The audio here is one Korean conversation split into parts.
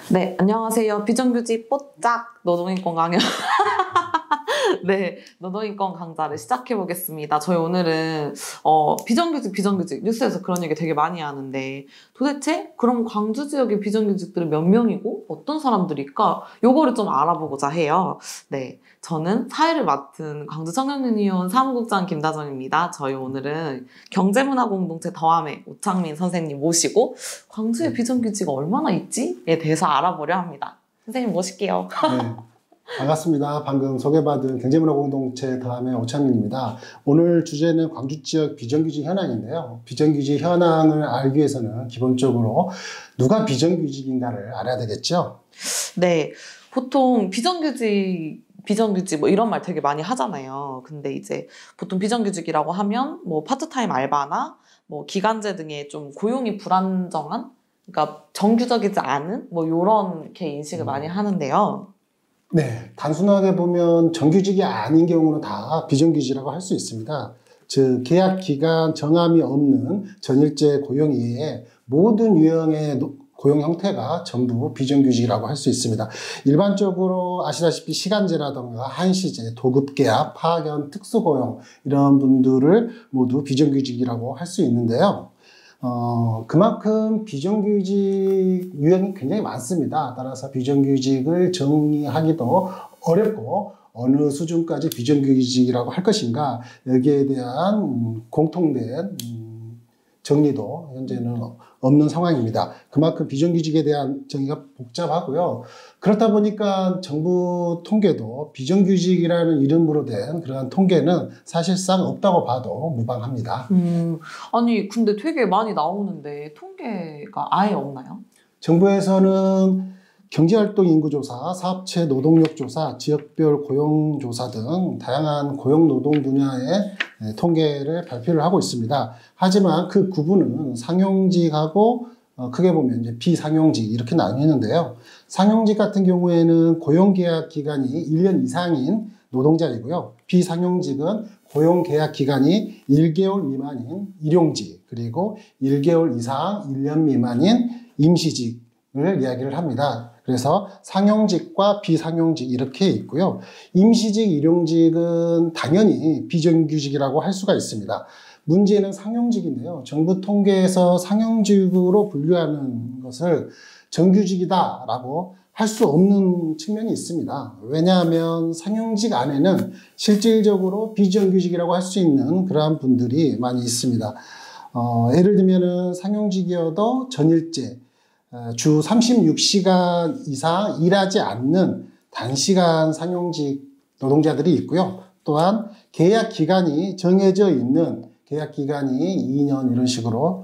네, 안녕하세요. 비정규직 뽀짝 노동인권 강연. 네, 노동인권 강좌를 시작해보겠습니다. 저희 오늘은 비정규직 뉴스에서 그런 얘기 되게 많이 하는데 도대체 그럼 광주 지역의 비정규직들은 몇 명이고 어떤 사람들일까? 요거를 좀 알아보고자 해요. 네, 저는 사회를 맡은 광주 청년유니온 사무국장 김다정입니다. 저희 오늘은 경제문화공동체 더함의 오창민 선생님 모시고 광주의 비정규직 얼마나 있지?에 대해서 알아보려 합니다. 선생님 모실게요. 네. 반갑습니다. 방금 소개받은 경제문화공동체 더함의 오창민입니다. 오늘 주제는 광주 지역 비정규직 현황인데요. 비정규직 현황을 알기 위해서는 기본적으로 누가 비정규직인가를 알아야 되겠죠? 네. 보통 비정규직 뭐 이런 말 되게 많이 하잖아요. 근데 이제 보통 비정규직이라고 하면 뭐 파트타임 알바나 뭐 기간제 등의 좀 고용이 불안정한, 그러니까 정규적이지 않은 뭐 요렇게 인식을 많이 하는데요. 네, 단순하게 보면 정규직이 아닌 경우는 다 비정규직이라고 할 수 있습니다. 즉 계약 기간 정함이 없는 전일제 고용 이외에 모든 유형의 고용 형태가 전부 비정규직이라고 할 수 있습니다. 일반적으로 아시다시피 시간제라든가 한시제, 도급계약, 파견, 특수고용 이런 분들을 모두 비정규직이라고 할 수 있는데요. 그만큼 비정규직 유형이 굉장히 많습니다. 따라서 비정규직을 정의하기도 어렵고 어느 수준까지 비정규직이라고 할 것인가 여기에 대한 공통된 정리도 현재는 없는 상황입니다. 그만큼 비정규직에 대한 정의가 복잡하고요. 그렇다 보니까 정부 통계도 비정규직이라는 이름으로 된 그러한 통계는 사실상 없다고 봐도 무방합니다. 아니 근데 되게 많이 나오는데 통계가 아예 없나요? 정부에서는 경제활동 인구조사, 사업체 노동력 조사, 지역별 고용조사 등 다양한 고용노동 분야의 통계를 발표를 하고 있습니다. 하지만 그 구분은 상용직하고 크게 보면 이제 비상용직 이렇게 나뉘는데요. 상용직 같은 경우에는 고용계약 기간이 1년 이상인 노동자이고요. 비상용직은 고용계약 기간이 1개월 미만인 일용직, 그리고 1개월 이상 1년 미만인 임시직을 이야기를 합니다. 그래서 상용직과 비상용직 이렇게 있고요. 임시직, 일용직은 당연히 비정규직이라고 할 수가 있습니다. 문제는 상용직인데요. 정부 통계에서 상용직으로 분류하는 것을 정규직이다라고 할 수 없는 측면이 있습니다. 왜냐하면 상용직 안에는 실질적으로 비정규직이라고 할 수 있는 그러한 분들이 많이 있습니다. 예를 들면 상용직이어도 전일제, 주 36시간 이상 일하지 않는 단시간 상용직 노동자들이 있고요. 또한 계약 기간이 정해져 있는, 계약 기간이 2년 이런 식으로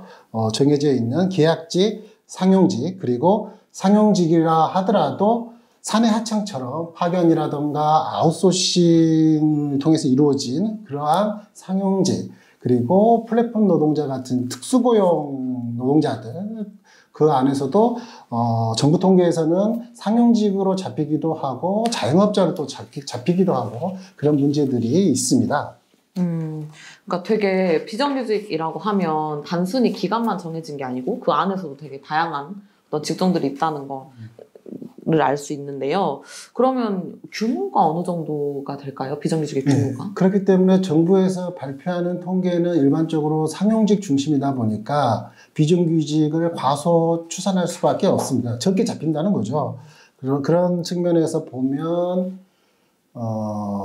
정해져 있는 계약직, 상용직, 그리고 상용직이라 하더라도 사내 하청처럼 파견이라던가 아웃소싱을 통해서 이루어진 그러한 상용직, 그리고 플랫폼 노동자 같은 특수고용 노동자들, 그 안에서도 정부 통계에서는 상용직으로 잡히기도 하고 자영업자로 또 잡히기도 하고 그런 문제들이 있습니다. 그러니까 되게 비정규직이라고 하면 단순히 기간만 정해진 게 아니고 그 안에서도 되게 다양한 어떤 직종들이 있다는 거를 알 수 있는데요. 그러면 규모가 어느 정도가 될까요? 비정규직의 규모가? 네, 그렇기 때문에 정부에서 발표하는 통계는 일반적으로 상용직 중심이다 보니까 비정규직을 과소 추산할 수밖에 없습니다. 적게 잡힌다는 거죠. 그런 측면에서 보면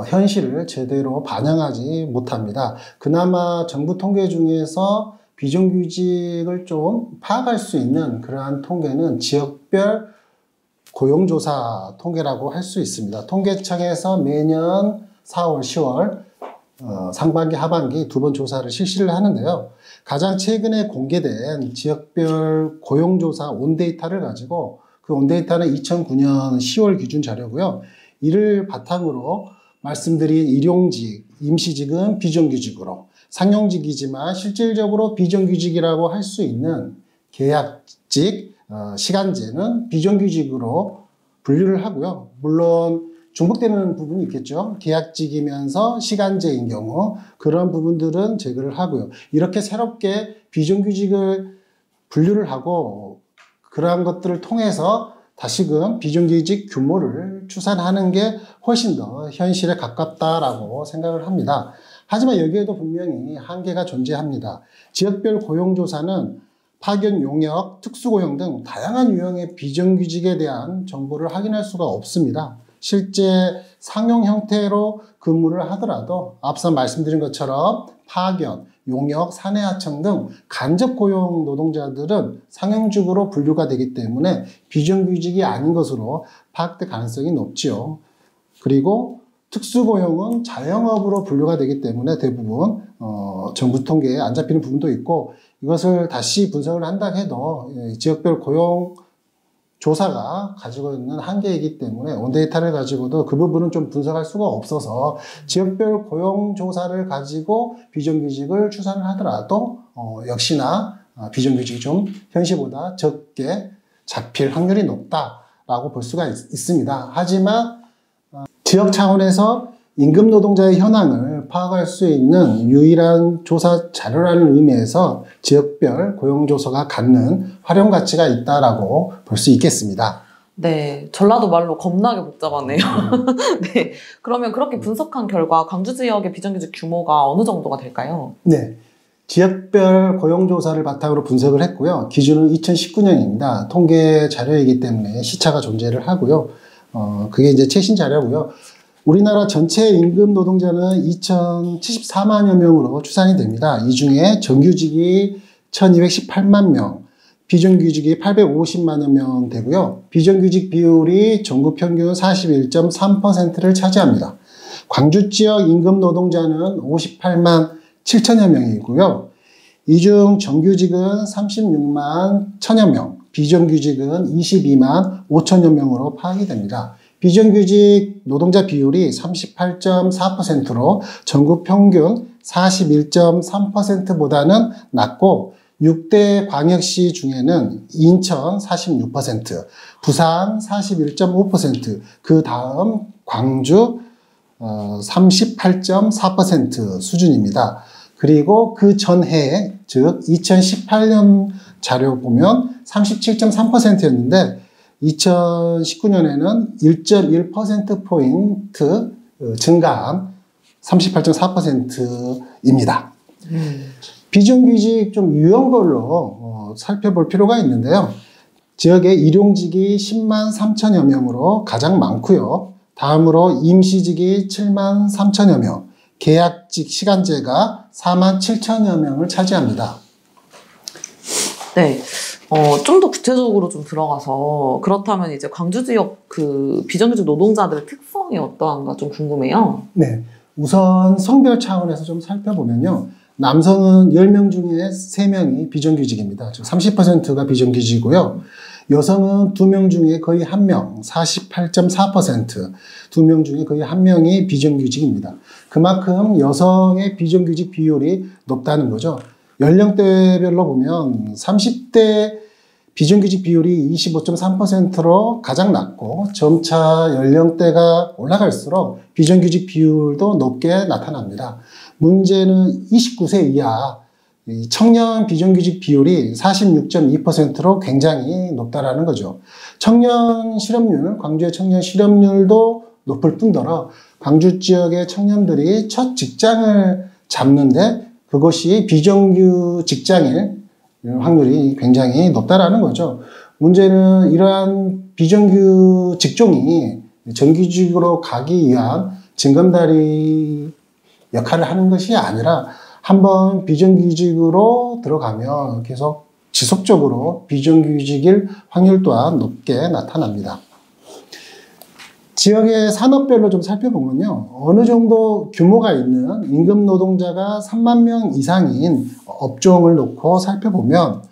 현실을 제대로 반영하지 못합니다. 그나마 정부 통계 중에서 비정규직을 좀 파악할 수 있는 그러한 통계는 지역별 고용조사 통계라고 할 수 있습니다. 통계청에서 매년 4월, 10월 상반기, 하반기 두 번 조사를 실시를 하는데요. 가장 최근에 공개된 지역별 고용조사 온데이터를 가지고, 그 온데이터는 2009년 10월 기준 자료고요. 이를 바탕으로 말씀드린 일용직, 임시직은 비정규직으로, 상용직이지만 실질적으로 비정규직이라고 할 수 있는 계약직, 시간제는 비정규직으로 분류를 하고요. 물론 중복되는 부분이 있겠죠. 계약직이면서 시간제인 경우 그런 부분들은 제거를 하고요. 이렇게 새롭게 비정규직을 분류를 하고 그러한 것들을 통해서 다시금 비정규직 규모를 추산하는 게 훨씬 더 현실에 가깝다라고 생각을 합니다. 하지만 여기에도 분명히 한계가 존재합니다. 지역별 고용조사는 파견, 용역, 특수고용 등 다양한 유형의 비정규직에 대한 정보를 확인할 수가 없습니다. 실제 상용 형태로 근무를 하더라도 앞서 말씀드린 것처럼 파견, 용역, 사내하청 등 간접 고용 노동자들은 상용직으로 분류가 되기 때문에 비정규직이 아닌 것으로 파악될 가능성이 높지요. 그리고 특수고용은 자영업으로 분류가 되기 때문에 대부분 정부 통계에 안 잡히는 부분도 있고 이것을 다시 분석을 한다 해도 지역별 고용 조사가 가지고 있는 한계이기 때문에 온데이터를 가지고도 그 부분은 좀 분석할 수가 없어서 지역별 고용 조사를 가지고 비정규직을 추산을 하더라도 역시나 비정규직이 좀 현실보다 적게 잡힐 확률이 높다라고 볼 수가 있습니다. 하지만 지역 차원에서 임금 노동자의 현황을 파악할 수 있는 유일한 조사 자료라는 의미에서 지역별 고용조사가 갖는 활용 가치가 있다라고 볼 수 있겠습니다. 네, 전라도 말로 겁나게 복잡하네요. 네, 그러면 그렇게 분석한 결과 광주 지역의 비정규직 규모가 어느 정도가 될까요? 네, 지역별 고용조사를 바탕으로 분석을 했고요. 기준은 2019년입니다. 통계 자료이기 때문에 시차가 존재를 하고요. 그게 이제 최신 자료고요. 우리나라 전체 임금 노동자는 2,074만여 명으로 추산이 됩니다. 이 중에 정규직이 1,218만 명, 비정규직이 850만여 명 되고요. 비정규직 비율이 전국 평균 41.3%를 차지합니다. 광주 지역 임금 노동자는 58만 7천여 명이고요. 이 중 정규직은 36만 1천여 명, 비정규직은 22만 5천여 명으로 파악이 됩니다. 비정규직 노동자 비율이 38.4%로 전국 평균 41.3%보다는 낮고 6대 광역시 중에는 인천 46%, 부산 41.5%, 그 다음 광주 38.4% 수준입니다. 그리고 그 전해, 즉 2018년 자료 보면 37.3%였는데 2019년에는 1.1%포인트 증가한 38.4%입니다. 비정규직 좀 유형별로 살펴볼 필요가 있는데요. 지역의 일용직이 10만 3천여 명으로 가장 많고요. 다음으로 임시직이 7만 3천여 명, 계약직 시간제가 4만 7천여 명을 차지합니다. 네. 좀 더 구체적으로 좀 들어가서 그렇다면 이제 광주 지역 그 비정규직 노동자들의 특성이 어떠한가 좀 궁금해요. 네. 우선 성별 차원에서 좀 살펴보면요. 남성은 10명 중에 3명이 비정규직입니다. 즉 30%가 비정규직이고요. 여성은 2명 중에 거의 1명, 48.4%, 2명 중에 거의 1명이 비정규직입니다. 그만큼 여성의 비정규직 비율이 높다는 거죠. 연령대별로 보면 30대 비정규직 비율이 25.3%로 가장 낮고 점차 연령대가 올라갈수록 비정규직 비율도 높게 나타납니다. 문제는 29세 이하 청년 비정규직 비율이 46.2%로 굉장히 높다라는 거죠. 청년 실업률, 광주의 청년 실업률도 높을 뿐더러 광주 지역의 청년들이 첫 직장을 잡는데 그것이 비정규 직장일 확률이 굉장히 높다라는 거죠. 문제는 이러한 비정규 직종이 정규직으로 가기 위한 징검다리 역할을 하는 것이 아니라 한번 비정규직으로 들어가면 계속 지속적으로 비정규직일 확률 또한 높게 나타납니다. 지역의 산업별로 좀 살펴보면요. 어느 정도 규모가 있는 임금 노동자가 3만 명 이상인 업종을 놓고 살펴보면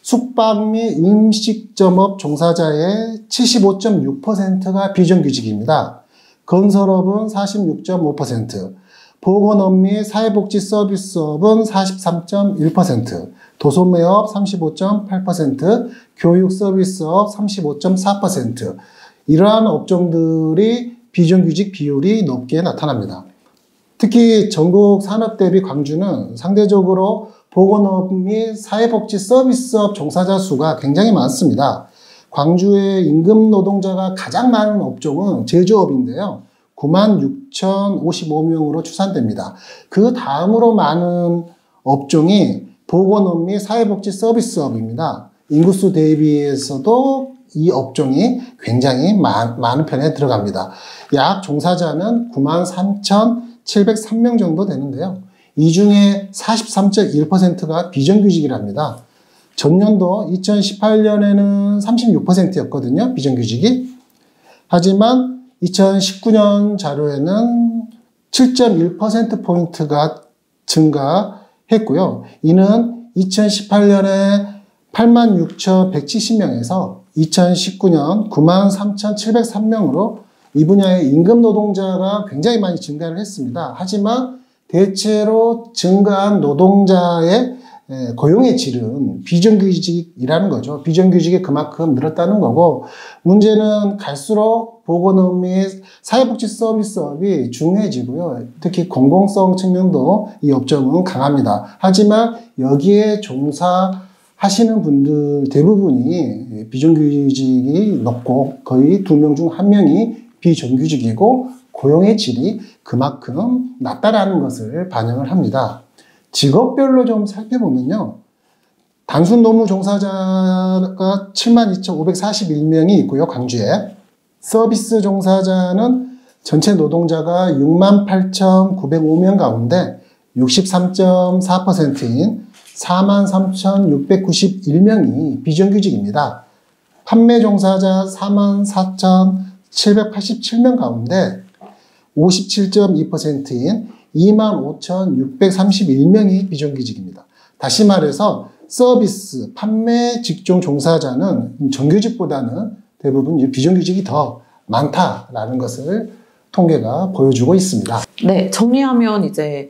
숙박 및 음식점업 종사자의 75.6%가 비정규직입니다. 건설업은 46.5%, 보건업 및 사회복지 서비스업은 43.1%, 도소매업 35.8%, 교육 서비스업 35.4%, 이러한 업종들이 비정규직 비율이 높게 나타납니다. 특히 전국 산업 대비 광주는 상대적으로 보건업 및 사회복지 서비스업 종사자 수가 굉장히 많습니다. 광주의 임금 노동자가 가장 많은 업종은 제조업인데요. 96,055명으로 추산됩니다. 그 다음으로 많은 업종이 보건업 및 사회복지 서비스업입니다. 인구수 대비해서도 이 업종이 굉장히 많은 편에 들어갑니다. 약 종사자는 93,703명 정도 되는데요. 이 중에 43.1%가 비정규직이랍니다. 전년도 2018년에는 36%였거든요. 비정규직이. 하지만 2019년 자료에는 7.1%포인트가 증가했고요. 이는 2018년에 86,170명에서 2019년 93,703명으로 이 분야의 임금 노동자가 굉장히 많이 증가를 했습니다. 하지만 대체로 증가한 노동자의 고용의 질은 비정규직이라는 거죠. 비정규직이 그만큼 늘었다는 거고, 문제는 갈수록 보건업 및 사회복지 서비스업이 중요해지고요. 특히 공공성 측면도 이 업종은 강합니다. 하지만 여기에 종사하시는 분들 대부분이 비정규직이 높고 거의 2명 중 1명이 비정규직이고 고용의 질이 그만큼 낮다라는 것을 반영을 합니다. 직업별로 좀 살펴보면요. 단순 노무 종사자가 72,541명이 있고요. 광주에. 서비스 종사자는 전체 노동자가 68,905명 가운데 63.4%인 43,691명이 비정규직입니다. 판매 종사자 44,787명 가운데 57.2%인 25,631명이 비정규직입니다. 다시 말해서 서비스, 판매 직종 종사자는 정규직보다는 대부분 비정규직이 더 많다라는 것을 통계가 보여주고 있습니다. 네, 정리하면 이제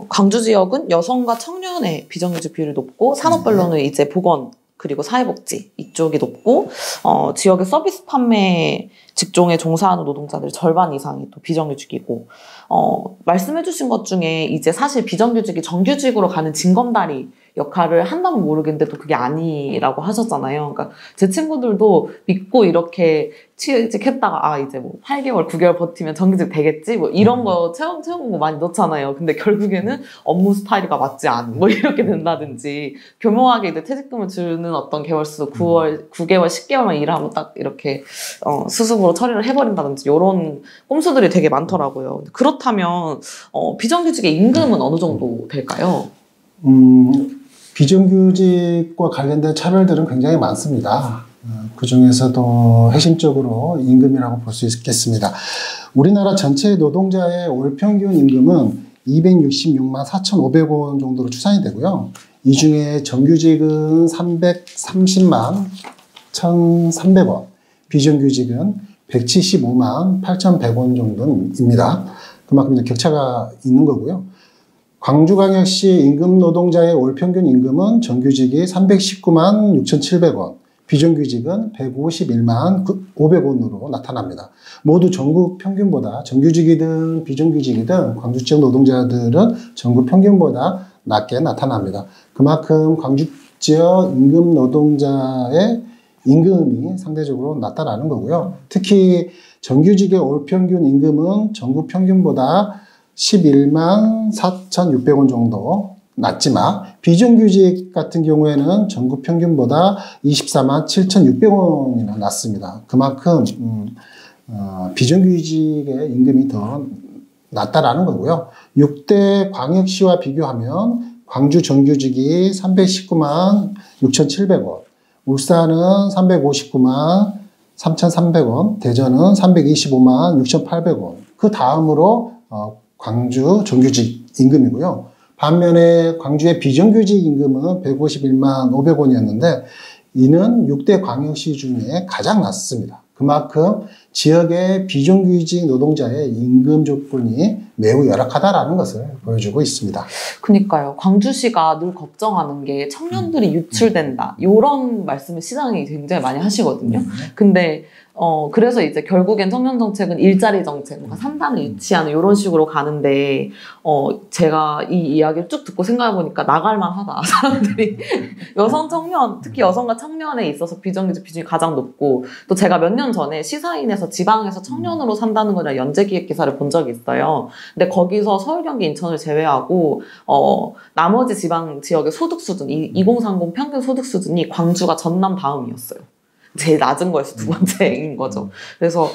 광주 지역은 여성과 청년의 비정규직 비율이 높고 산업별로는 이제 보건 그리고 사회복지 이쪽이 높고 지역의 서비스 판매 직종에 종사하는 노동자들 절반 이상이 또 비정규직이고 말씀해주신 것 중에 이제 사실 비정규직이 정규직으로 가는 징검다리 역할을 한다면 모르겠는데 또 그게 아니라고 하셨잖아요. 그러니까 제 친구들도 믿고 이렇게 취직했다가 이제 뭐 8개월, 9개월 버티면 정규직 되겠지? 뭐 이런 거 체험 공고 많이 넣잖아요. 근데 결국에는 업무 스타일과 맞지 않은 뭐 이렇게 된다든지 교묘하게 이제 퇴직금을 주는 어떤 개월수 9개월, 10개월만 일하면 딱 이렇게 수습으로 처리를 해버린다든지 이런 꼼수들이 되게 많더라고요. 그렇다면 비정규직의 임금은 어느 정도 될까요? 비정규직과 관련된 차별들은 굉장히 많습니다. 그 중에서도 핵심적으로 임금이라고 볼 수 있겠습니다. 우리나라 전체 노동자의 월 평균 임금은 266만 4,500원 정도로 추산이 되고요. 이 중에 정규직은 330만 1,300원, 비정규직은 175만 8,100원 정도입니다. 그만큼 이제 격차가 있는 거고요. 광주광역시 임금 노동자의 월 평균 임금은 정규직이 319만 6,700원, 비정규직은 151만 500원으로 나타납니다. 모두 전국 평균보다 정규직이든 비정규직이든 광주 지역 노동자들은 전국 평균보다 낮게 나타납니다. 그만큼 광주 지역 임금 노동자의 임금이 상대적으로 낮다라는 거고요. 특히 정규직의 월 평균 임금은 전국 평균보다 11만 4,600원 정도 낮지만 비정규직 같은 경우에는 전국 평균보다 24만 7,600원이나 낮습니다. 그만큼 비정규직의 임금이 더 낮다라는 거고요. 6대 광역시와 비교하면 광주 정규직이 319만 6,700원, 울산은 359만 3,300원, 대전은 325만 6,800원, 그 다음으로 광주 정규직 임금이고요. 반면에 광주의 비정규직 임금은 151만 500원이었는데 이는 6대 광역시 중에 가장 낮습니다. 그만큼 지역의 비정규직 노동자의 임금 조건이 매우 열악하다라는 것을 보여주고 있습니다. 그러니까요. 광주시가 늘 걱정하는 게 청년들이 유출된다. 이런 말씀을 시장이 굉장히 많이 하시거든요. 근데 그래서 이제 결국엔 청년 정책은 일자리 정책, 뭔가 산단을 유치하는 이런 식으로 가는데, 제가 이 이야기를 쭉 듣고 생각해보니까 나갈만 하다. 사람들이. 여성 청년, 특히 여성과 청년에 있어서 비정규직 비중이 가장 높고, 또 제가 몇 년 전에 시사인에서 지방에서 청년으로 산다는 거라 연재기획 기사를 본 적이 있어요. 근데 거기서 서울, 경기, 인천을 제외하고, 나머지 지방 지역의 소득 수준, 2030 평균 소득 수준이 광주가 전남 다음이었어요. 제일 낮은 거에서 두 번째인 거죠. 그래서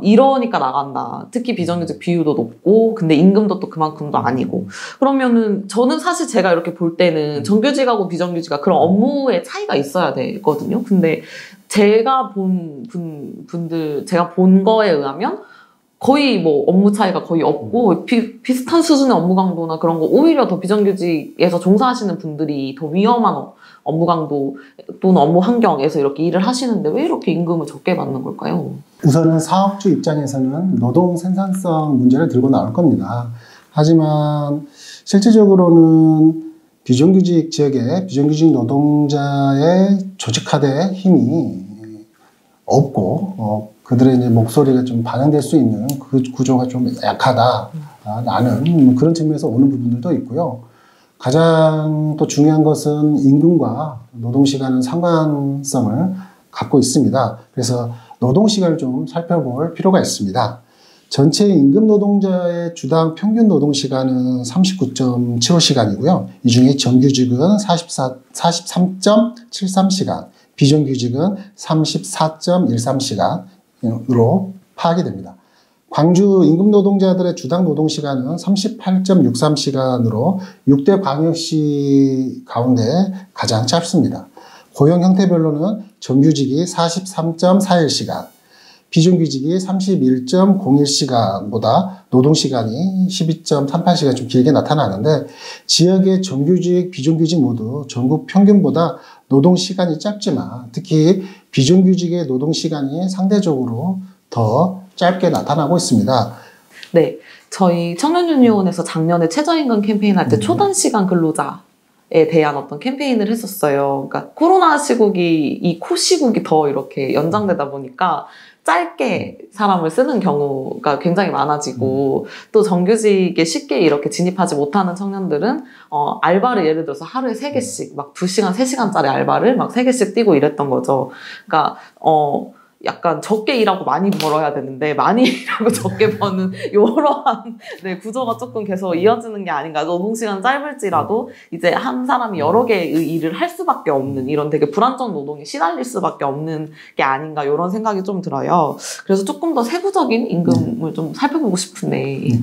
이러니까 나간다. 특히 비정규직 비율도 높고 근데 임금도 또 그만큼도 아니고 그러면은 저는 사실 제가 이렇게 볼 때는 정규직하고 비정규직과 그런 업무의 차이가 있어야 되거든요. 근데 제가 본 제가 본 거에 의하면 거의 뭐 업무 차이가 거의 없고 비슷한 수준의 업무 강도나 그런 거 오히려 더 비정규직에서 종사하시는 분들이 더 위험한 업무 강도 또는 업무 환경에서 이렇게 일을 하시는데 왜 이렇게 임금을 적게 받는 걸까요? 우선은 사업주 입장에서는 노동 생산성 문제를 들고 나올 겁니다. 하지만 실질적으로는 비정규직 지역에 비정규직 노동자의 조직화된 힘이 없고 그들의 이제 목소리가 좀 반영될 수 있는 그 구조가 좀 약하다라는 그런 측면에서 오는 부분들도 있고요. 가장 또 중요한 것은 임금과 노동시간은 상관성을 갖고 있습니다. 그래서 노동시간을 좀 살펴볼 필요가 있습니다. 전체 임금 노동자의 주당 평균 노동시간은 39.75시간이고요. 이 중에 정규직은 43.73시간, 비정규직은 34.13시간으로 파악이 됩니다. 광주 임금 노동자들의 주당 노동시간은 38.63시간으로 6대 광역시 가운데 가장 짧습니다. 고용 형태별로는 정규직이 43.41시간, 비정규직이 31.01시간보다 노동시간이 12.38시간 좀 길게 나타나는데 지역의 정규직, 비정규직 모두 전국 평균보다 노동시간이 짧지만 특히 비정규직의 노동시간이 상대적으로 더 짧게 나타나고 있습니다. 네, 저희 청년유니온에서 작년에 최저임금 캠페인 할 때 초단시간 근로자에 대한 어떤 캠페인을 했었어요. 그러니까 코로나 시국이 이 코시국이 더 이렇게 연장되다 보니까 짧게 사람을 쓰는 경우가 굉장히 많아지고 또 정규직에 쉽게 이렇게 진입하지 못하는 청년들은 알바를 예를 들어서 하루에 3개씩 막 2시간, 3시간짜리 알바를 막 3개씩 뛰고 이랬던 거죠. 그러니까 약간 적게 일하고 많이 벌어야 되는데 많이 일하고 적게 버는 이러한 구조가 조금 계속 이어지는 게 아닌가. 노동시간 짧을지라도 이제 한 사람이 여러 개의 일을 할 수밖에 없는 이런 되게 불안정 노동에 시달릴 수밖에 없는 게 아닌가 이런 생각이 좀 들어요. 그래서 조금 더 세부적인 임금을 좀 살펴보고 싶은데.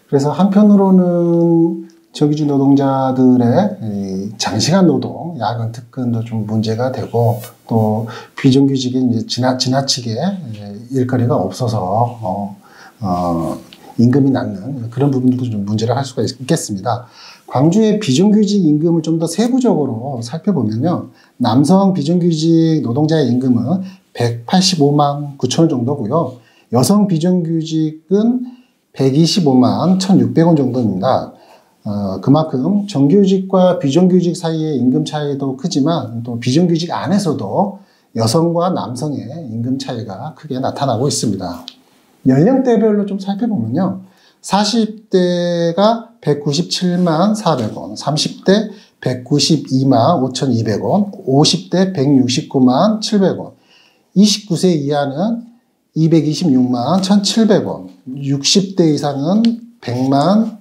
그래서 한편으로는 정규직 노동자들의 장시간 노동, 야근 특근도 좀 문제가 되고 또 비정규직이 이제 지나치게 일거리가 없어서 임금이 낮는 그런 부분들도 좀 문제를 할 수가 있겠습니다. 광주의 비정규직 임금을 좀 더 세부적으로 살펴보면요, 남성 비정규직 노동자의 임금은 185만 9천 원 정도고요, 여성 비정규직은 125만 1,600원 정도입니다. 그만큼 정규직과 비정규직 사이의 임금 차이도 크지만 또 비정규직 안에서도 여성과 남성의 임금 차이가 크게 나타나고 있습니다. 연령대별로 좀 살펴보면요, 40대가 197만 400원, 30대 192만 5,200원, 50대 169만 700원, 29세 이하는 226만 1,700원, 60대 이상은 103만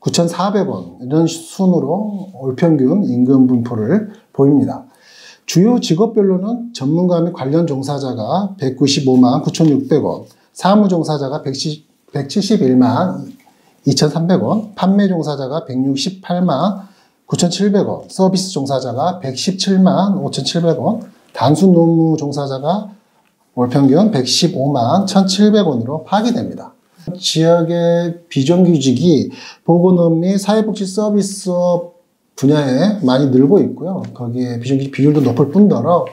9,400원 이런 순으로 올평균 임금 분포를 보입니다. 주요 직업별로는 전문가 및 관련 종사자가 195만 9,600원, 사무 종사자가 171만 2,300원, 판매 종사자가 168만 9,700원, 서비스 종사자가 117만 5,700원, 단순 노무 종사자가 올평균 115만 1,700원으로 파악이 됩니다. 지역의 비정규직이 보건업 및 사회복지 서비스업 분야에 많이 늘고 있고요. 거기에 비정규직 비율도 높을 뿐더러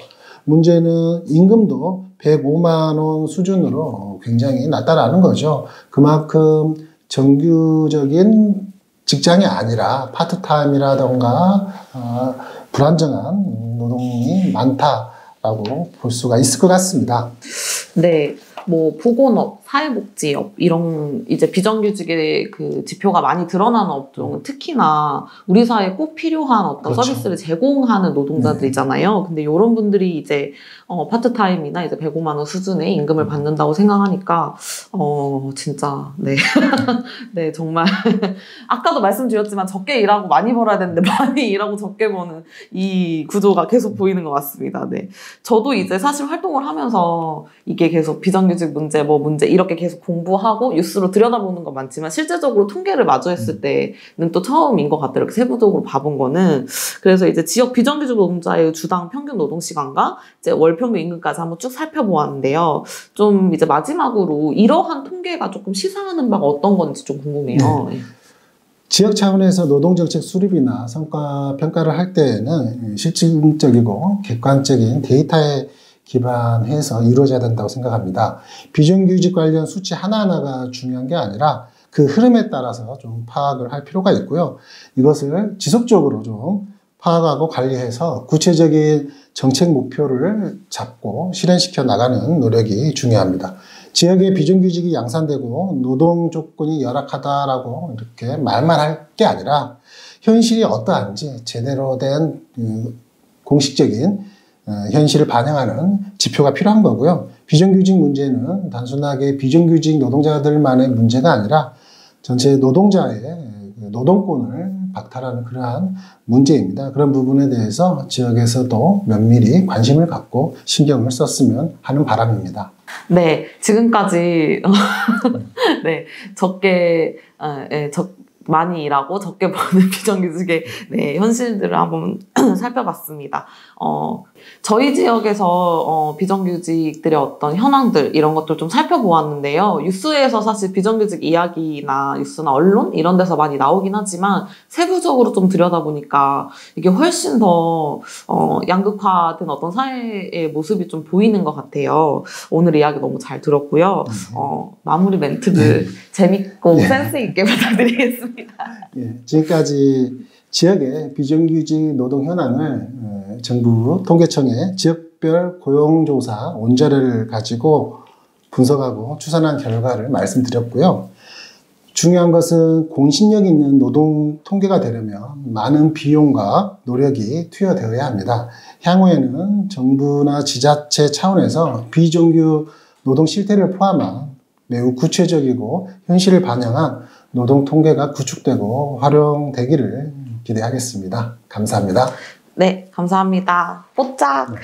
문제는 임금도 105만 원 수준으로 굉장히 낮다라는 거죠. 그만큼 정규적인 직장이 아니라 파트타임이라던가 불안정한 노동이 많다라는 라고 볼 수가 있을 것 같습니다. 네, 뭐 보건업, 사회복지업 이런 이제 비정규직의 그 지표가 많이 드러나는 업종은 특히나 우리 사회에 꼭 필요한 어떤 그렇죠. 서비스를 제공하는 노동자들이잖아요. 근데 이런 분들이 이제 파트타임이나 이제 105만 원 수준의 임금을 받는다고 생각하니까 진짜 네, 네 정말 아까도 말씀드렸지만 적게 일하고 많이 벌어야 되는데 많이 일하고 적게 버는 이 구조가 계속 보이는 것 같습니다. 네, 저도 이제 사실 활동을 하면서 이게 계속 비정규직 문제, 뭐 문제 이렇게 계속 공부하고 뉴스로 들여다보는 건 많지만 실제적으로 통계를 마주했을 때는 또 처음인 것 같아요. 이렇게 세부적으로 봐본 거는. 그래서 이제 지역 비정규직 노동자의 주당 평균 노동 시간과 이제 월 평균 임금까지 한번 쭉 살펴보았는데요. 좀 이제 마지막으로 이러한 통계가 조금 시사하는 바가 어떤 건지 좀 궁금해요. 네. 지역 차원에서 노동정책 수립이나 성과 평가를 할 때에는 실질적이고 객관적인 데이터에 기반해서 이루어져야 된다고 생각합니다. 비정규직 관련 수치 하나하나가 중요한 게 아니라 그 흐름에 따라서 좀 파악을 할 필요가 있고요. 이것을 지속적으로 좀 파악하고 관리해서 구체적인 정책 목표를 잡고 실현시켜 나가는 노력이 중요합니다. 지역의 비정규직이 양산되고 노동 조건이 열악하다라고 이렇게 말만 할 게 아니라 현실이 어떠한지 제대로 된 공식적인 현실을 반영하는 지표가 필요한 거고요. 비정규직 문제는 단순하게 비정규직 노동자들만의 문제가 아니라 전체 노동자의 노동권을 박탈하는 그러한 문제입니다. 그런 부분에 대해서 지역에서도 면밀히 관심을 갖고 신경을 썼으면 하는 바람입니다. 네, 지금까지 네, 많이 일하고 적게 버는 비정규직의 네, 현실들을 한번 살펴봤습니다. 저희 지역에서 비정규직들의 어떤 현황들 이런 것들 좀 살펴보았는데요. 뉴스에서 사실 비정규직 이야기나 뉴스나 언론 이런 데서 많이 나오긴 하지만 세부적으로 좀 들여다보니까 이게 훨씬 더 양극화된 어떤 사회의 모습이 좀 보이는 것 같아요. 오늘 이야기 너무 잘 들었고요. 마무리 멘트를 재밌고 센스 있게 부탁드리겠습니다. 예, 지금까지 지역의 비정규직 노동 현황을 정부 통계청의 지역별 고용조사 원자료를 가지고 분석하고 추산한 결과를 말씀드렸고요. 중요한 것은 공신력 있는 노동 통계가 되려면 많은 비용과 노력이 투여되어야 합니다. 향후에는 정부나 지자체 차원에서 비정규 노동 실태를 포함한 매우 구체적이고 현실을 반영한 노동 통계가 구축되고 활용되기를 기대하겠습니다. 감사합니다. 네, 감사합니다. 뽀짝!